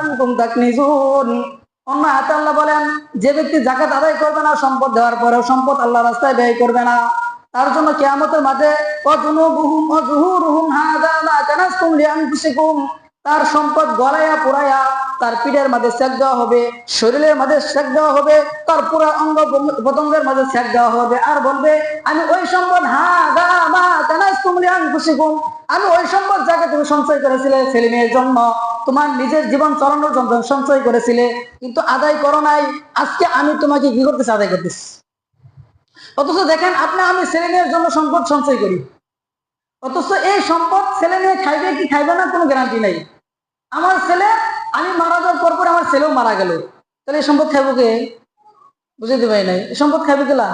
কুনতুম তাকনিজুন। অন্য আয়াতে আল্লাহ বলেন, যে ব্যক্তি যাকাত আদায় করবে না, সম্পদ দেওয়ার পরেও সম্পদ আল্লাহর রাস্তায় ব্যয় করবে না, তার জন্য কিয়ামতের মাঠে ওয়াজুনুবুহুম ওয়াজুহুরুহুম হাযা মা কানাসতুম লিআনফুসিকুম, তার সম্পদ গলাইয়া পুরাইয়া তার পিঠের মাঝে সেক দেওয়া হবে, শরীরের মাঝে সেক দেওয়া হবে, তার পুরো অঙ্গ প্রত্যঙ্গের মাঝে সেক দেওয়া হবে, আর বলবে আমি ওই সম্পদ হাযা মা কানাসতুম লিআনফুসিকুম, আমি ওই সম্পদ যাকে তুমি সঞ্চয় করেছিলে ছেলে মেয়ের জন্য, তোমার নিজের জীবন চালানোর জন্য সঞ্চয় করেছিলে, কিন্তু আদায় করো নাই, আজকে আমি তোমাকে কি করতেছি, আদায় করতেছি। অথচ দেখেন আপনি আমি ছেলে মেয়ের জন্য সম্পদ সঞ্চয় করি, অথচ এই সম্পদ ছেলে মেয়ে খাইবে কি খাইবে না কোনো গ্যারান্টি নাই। আমার ছেলে, আমি মারা যাওয়ার পর পর আমার ছেলেও মারা গেল, তাহলে এই সম্পদ খাইবো কে? বুঝতে পারি নাই, এই সম্পদ খাইবে গেলা,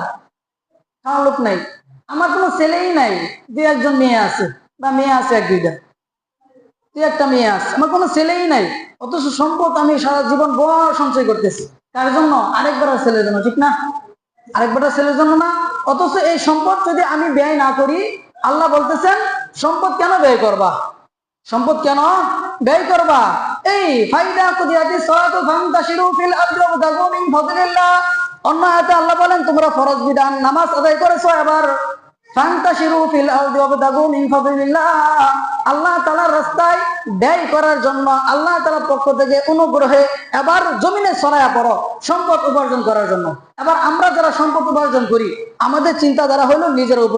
খাওয়ার লোক নাই। আমার কোনো ছেলেই নাই, দুই একজন মেয়ে আছে, বা মেয়ে আছে এক দুইটা, দুই একটা মেয়ে আছে, আমার কোনো ছেলেই নাই, অথচ সম্পদ আমি সারা জীবন বড় সঞ্চয় করতেছি। কার জন্য? আরেকবার ছেলের জন্য, ঠিক না? আরেকবার ছেলের জন্য না। অথচ এই সম্পদ যদি আমি ব্যয় না করি, আল্লাহ বলতেছেন সম্পদ কেন ব্যয় করবা, সম্পদ কেন ব্যয় করবা? এই ফাইদা কুদিয়াতিস সালাতু ফান্তাশিরু ফিল আরদি ওয়াবতাগু মিন ফাদলিল্লাহ। অন্য আয়াতে আল্লাহ বলেন তোমরা ফরজ বিধান নামাজ আদায় করেছো, এবার ফান্তাশিরু ফিল আরদি ওয়াবতাগু মিন ফাদলিল্লাহ, আল্লাহ তাআলার রাস্তায় ব্যয় করার জন্য আল্লাহ তাআলার পক্ষ থেকে অনুগ্রহে এবার জমিনে ছড়ায়া পড়ো সম্পদ উপার্জন করার জন্য। এবার আমরা যারা সম্পদ উপার্জন করি, আমাদের চিন্তাধারা হলো নিজের উপর।